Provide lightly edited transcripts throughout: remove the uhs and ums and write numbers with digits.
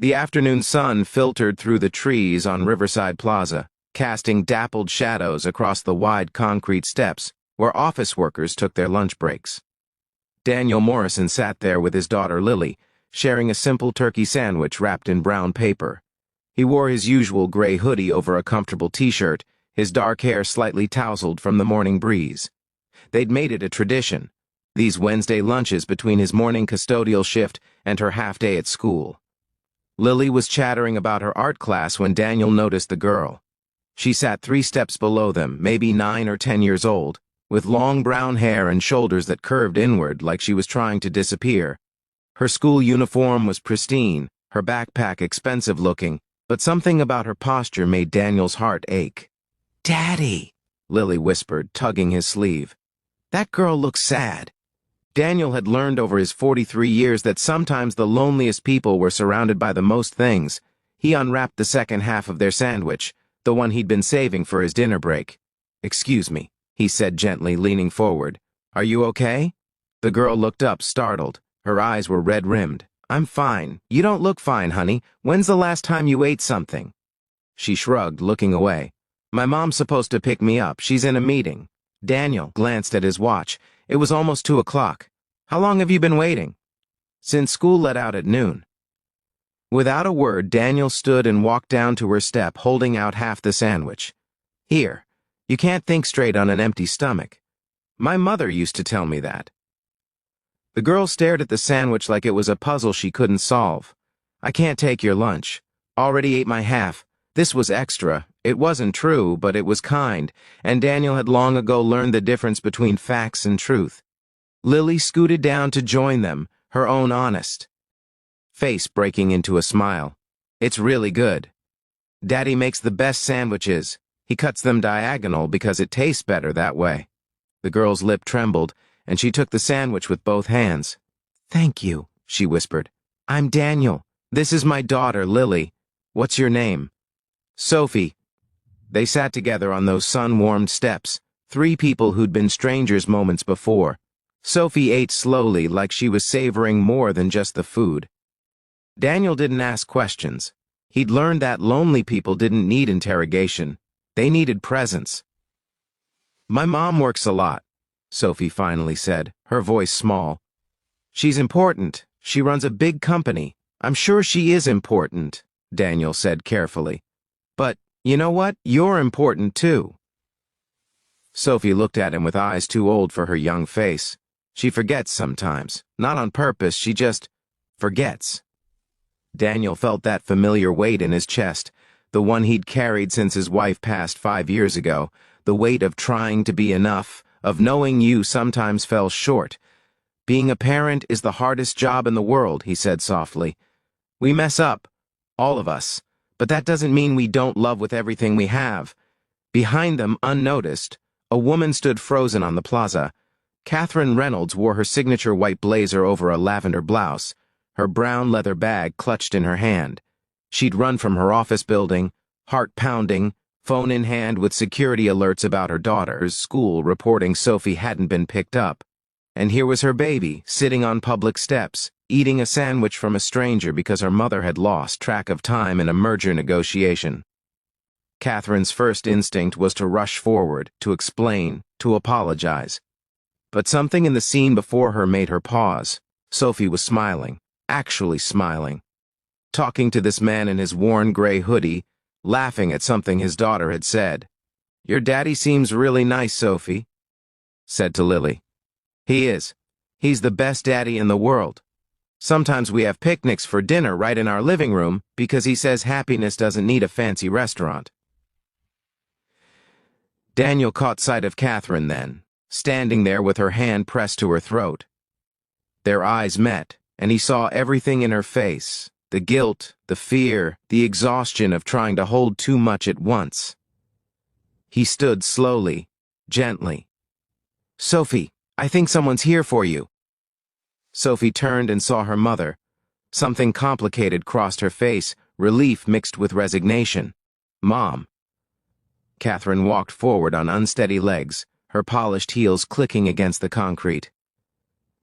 The afternoon sun filtered through the trees on Riverside Plaza, casting dappled shadows across the wide concrete steps where office workers took their lunch breaks. Daniel Morrison sat there with his daughter Lily, sharing a simple turkey sandwich wrapped in brown paper. He wore his usual gray hoodie over a comfortable t-shirt, his dark hair slightly tousled from the morning breeze. They'd made it a tradition, these Wednesday lunches between his morning custodial shift and her half-day at school. Lily was chattering about her art class when Daniel noticed the girl. She sat 3 steps below them, maybe 9 or 10 years old, with long brown hair and shoulders that curved inward like she was trying to disappear. Her school uniform was pristine, her backpack expensive-looking, but something about her posture made Daniel's heart ache. "Daddy," Lily whispered, tugging his sleeve. "That girl looks sad." Daniel had learned over his 43 years that sometimes the loneliest people were surrounded by the most things. He unwrapped the second half of their sandwich, the one he'd been saving for his dinner break. "Excuse me," he said gently, leaning forward. "Are you okay?" The girl looked up, startled. Her eyes were red-rimmed. "I'm fine. You don't look fine, honey. When's the last time you ate something?" She shrugged, looking away. "My mom's supposed to pick me up. She's in a meeting." Daniel glanced at his watch. It was almost 2 o'clock. "How long have you been waiting?" "Since school let out at noon." Without a word, Daniel stood and walked down to her step, holding out half the sandwich. "Here. You can't think straight on an empty stomach. My mother used to tell me that." The girl stared at the sandwich like it was a puzzle she couldn't solve. "I can't take your lunch. Already ate my half. This was extra. It wasn't true, but it was kind, and Daniel had long ago learned the difference between facts and truth. Lily scooted down to join them, her own honest face breaking into a smile. "It's really good. Daddy makes the best sandwiches. He cuts them diagonal because it tastes better that way." The girl's lip trembled, and she took the sandwich with both hands. "Thank you," she whispered. "I'm Daniel. This is my daughter, Lily. What's your name?" "Sophie." They sat together on those sun-warmed steps, 3 people who'd been strangers moments before. Sophie ate slowly, like she was savoring more than just the food. Daniel didn't ask questions. He'd learned that lonely people didn't need interrogation. They needed presence. "My mom works a lot," Sophie finally said, her voice small. "She's important. She runs a big company. I'm sure she is important," Daniel said carefully. "But, you know what? You're important too." Sophie looked at him with eyes too old for her young face. She forgets sometimes. Not on purpose, she just forgets. Daniel felt that familiar weight in his chest, the one he'd carried since his wife passed 5 years ago, the weight of trying to be enough, of knowing you sometimes fell short. "Being a parent is the hardest job in the world," he said softly. "We mess up, all of us, but that doesn't mean we don't love with everything we have." Behind them, unnoticed, a woman stood frozen on the plaza. Catherine Reynolds wore her signature white blazer over a lavender blouse, her brown leather bag clutched in her hand. She'd run from her office building, heart pounding, phone in hand with security alerts about her daughter's school reporting Sophie hadn't been picked up. And here was her baby, sitting on public steps, eating a sandwich from a stranger because her mother had lost track of time in a merger negotiation. Catherine's first instinct was to rush forward, to explain, to apologize. But something in the scene before her made her pause. Sophie was smiling, actually smiling, talking to this man in his worn gray hoodie, laughing at something his daughter had said. "Your daddy seems really nice, Sophie," said to Lily. "He is. He's the best daddy in the world. Sometimes we have picnics for dinner right in our living room because he says happiness doesn't need a fancy restaurant." Daniel caught sight of Catherine then, standing there with her hand pressed to her throat. Their eyes met, and he saw everything in her face, the guilt, the fear, the exhaustion of trying to hold too much at once. He stood slowly, gently. "Sophie, I think someone's here for you." Sophie turned and saw her mother. Something complicated crossed her face, relief mixed with resignation. "Mom." Catherine walked forward on unsteady legs, her polished heels clicking against the concrete.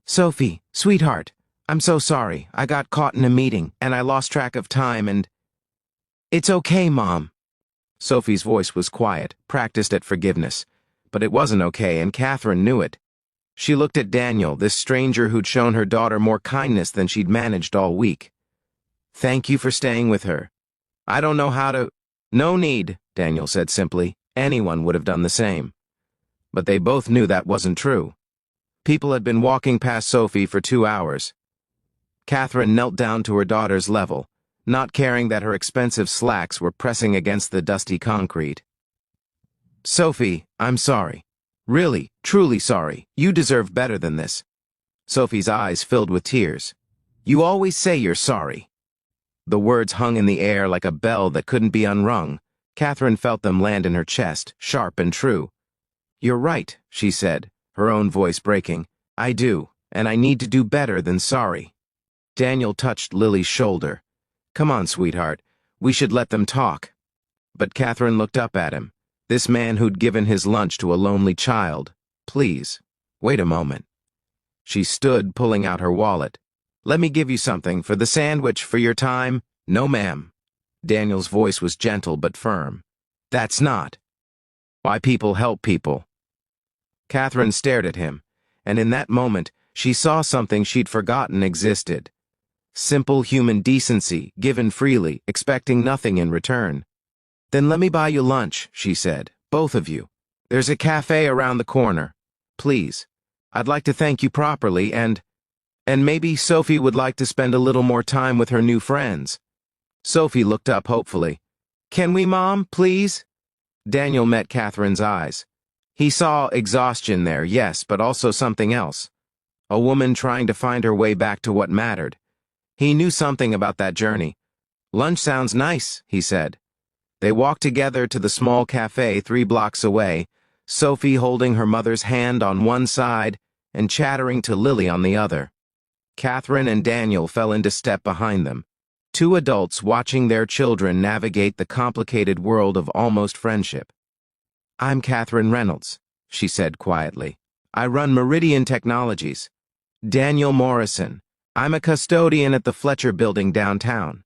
"Sophie, sweetheart, I'm so sorry. I got caught in a meeting, and I lost track of time and... It's okay, Mom. Sophie's voice was quiet, practiced at forgiveness. But it wasn't okay, and Catherine knew it. She looked at Daniel, this stranger who'd shown her daughter more kindness than she'd managed all week. Thank you for staying with her. I don't know how to... No need, Daniel said simply. Anyone would have done the same. But they both knew that wasn't true. People had been walking past Sophie for 2 hours. Catherine knelt down to her daughter's level, not caring that her expensive slacks were pressing against the dusty concrete. Sophie, I'm sorry. Really, truly sorry. You deserve better than this. Sophie's eyes filled with tears. You always say you're sorry. The words hung in the air like a bell that couldn't be unrung. Catherine felt them land in her chest, sharp and true. You're right, she said, her own voice breaking. I do, and I need to do better than sorry. Daniel touched Lily's shoulder. Come on, sweetheart. We should let them talk. But Catherine looked up at him. This man who'd given his lunch to a lonely child. Please, wait a moment. She stood, pulling out her wallet. Let me give you something for the sandwich, for your time. No, ma'am. Daniel's voice was gentle but firm. That's not why people help people. Catherine stared at him, and in that moment, she saw something she'd forgotten existed. Simple human decency, given freely, expecting nothing in return. Then let me buy you lunch, she said, both of you. There's a cafe around the corner. Please. I'd like to thank you properly, and maybe Sophie would like to spend a little more time with her new friends. Sophie looked up hopefully. Can we, Mom, please? Daniel met Catherine's eyes. He saw exhaustion there, yes, but also something else. A woman trying to find her way back to what mattered. He knew something about that journey. Lunch sounds nice, he said. They walked together to the small cafe 3 blocks away, Sophie holding her mother's hand on one side and chattering to Lily on the other. Catherine and Daniel fell into step behind them, 2 adults watching their children navigate the complicated world of almost friendship. I'm Catherine Reynolds, she said quietly. I run Meridian Technologies. Daniel Morrison. I'm a custodian at the Fletcher building downtown.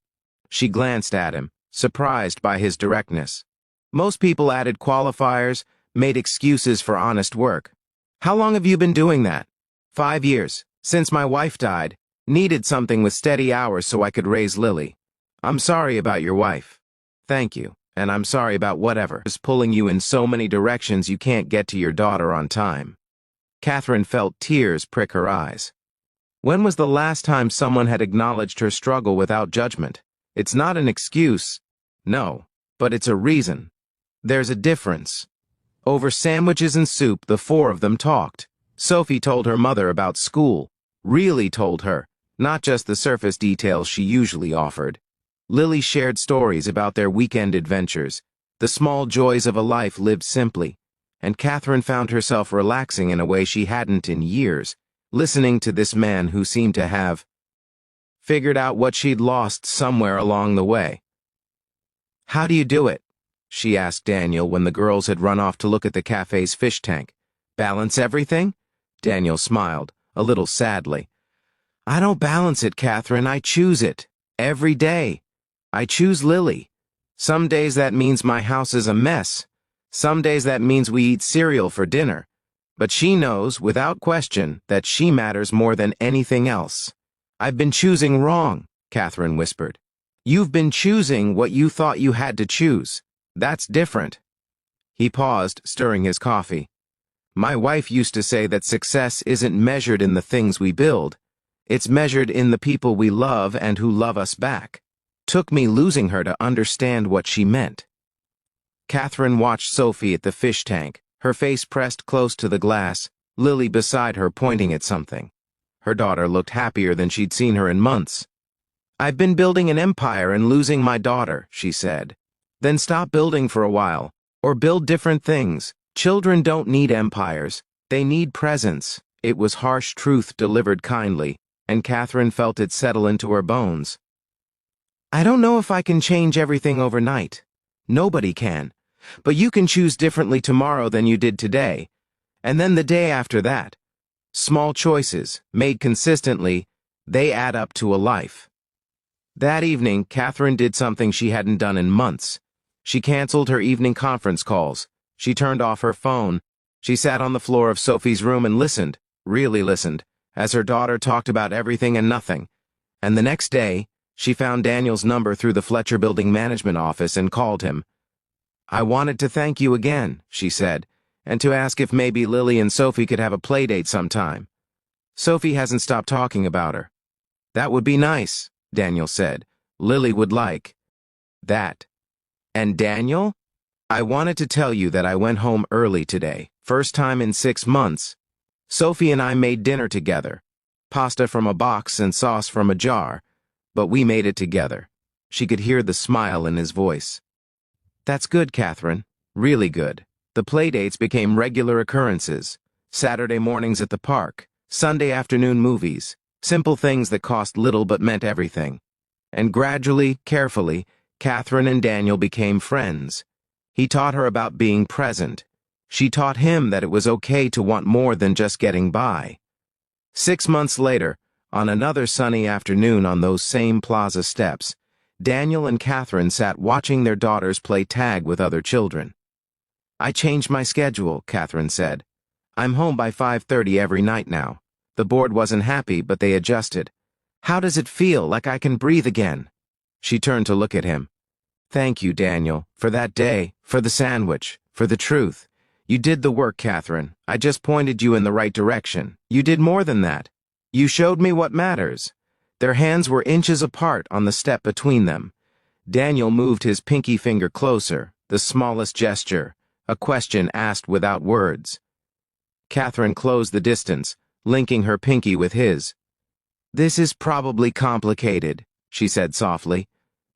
She glanced at him, surprised by his directness. Most people added qualifiers, made excuses for honest work. How long have you been doing that? 5 years, since my wife died. Needed something with steady hours so I could raise Lily. I'm sorry about your wife. Thank you, and I'm sorry about whatever is pulling you in so many directions you can't get to your daughter on time. Catherine felt tears prick her eyes. When was the last time someone had acknowledged her struggle without judgment? It's not an excuse. No, but it's a reason. There's a difference. Over sandwiches and soup, the 4 of them talked. Sophie told her mother about school. Really told her, not just the surface details she usually offered. Lily shared stories about their weekend adventures, the small joys of a life lived simply, and Catherine found herself relaxing in a way she hadn't in years, listening to this man who seemed to have figured out what she'd lost somewhere along the way. How do you do it? She asked Daniel when the girls had run off to look at the cafe's fish tank. Balance everything? Daniel smiled, a little sadly. I don't balance it, Catherine. I choose it. Every day. I choose Lily. Some days that means my house is a mess. Some days that means we eat cereal for dinner. But she knows, without question, that she matters more than anything else. I've been choosing wrong, Catherine whispered. You've been choosing what you thought you had to choose. That's different. He paused, stirring his coffee. My wife used to say that success isn't measured in the things we build. It's measured in the people we love and who love us back. Took me losing her to understand what she meant. Catherine watched Sophie at the fish tank, her face pressed close to the glass, Lily beside her pointing at something. Her daughter looked happier than she'd seen her in months. I've been building an empire and losing my daughter, she said. Then stop building for a while, or build different things. Children don't need empires. They need presence. It was harsh truth delivered kindly, and Catherine felt it settle into her bones. I don't know if I can change everything overnight. Nobody can. But you can choose differently tomorrow than you did today, and then the day after that. Small choices, made consistently, They add up to a life. That evening, Catherine did something she hadn't done in months. She canceled her evening conference calls. She turned off her phone. She sat on the floor of Sophie's room and listened, really listened, as her daughter talked about everything and nothing. And the next day, she found Daniel's number through the Fletcher Building management office and called him. "I wanted to thank you again," she said, "and to ask if maybe Lily and Sophie could have a play date sometime. Sophie hasn't stopped talking about her." "That would be nice," Daniel said. "Lily would like that." "And Daniel? I wanted to tell you that I went home early today, first time in 6 months. Sophie and I made dinner together. Pasta from a box and sauce from a jar. But we made it together." She could hear the smile in his voice. "That's good, Catherine. Really good." The playdates became regular occurrences. Saturday mornings at the park, Sunday afternoon movies, simple things that cost little but meant everything. And gradually, carefully, Catherine and Daniel became friends. He taught her about being present. She taught him that it was okay to want more than just getting by. 6 months later, on another sunny afternoon on those same plaza steps, Daniel and Catherine sat watching their daughters play tag with other children. "I changed my schedule," Catherine said. "I'm home by 5:30 every night now. The board wasn't happy, but they adjusted. How does it feel, like I can breathe again?" She turned to look at him. "Thank you, Daniel, for that day, for the sandwich, for the truth. You did the work, Catherine. I just pointed you in the right direction. You did more than that. You showed me what matters." Their hands were inches apart on the step between them. Daniel moved his pinky finger closer, the smallest gesture, a question asked without words. Catherine closed the distance, linking her pinky with his. "This is probably complicated," she said softly.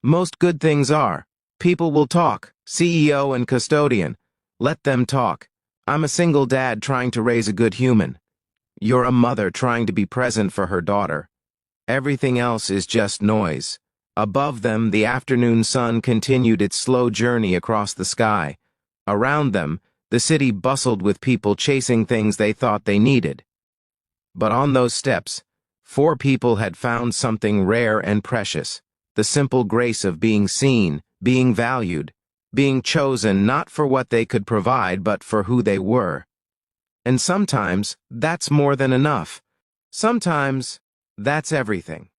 "Most good things are. People will talk, CEO and custodian. Let them talk. I'm a single dad trying to raise a good human. You're a mother trying to be present for her daughter. Everything else is just noise." Above them, the afternoon sun continued its slow journey across the sky. Around them, the city bustled with people chasing things they thought they needed. But on those steps, 4 people had found something rare and precious: the simple grace of being seen, being valued, being chosen not for what they could provide but for who they were. And sometimes, that's more than enough. Sometimes, that's everything.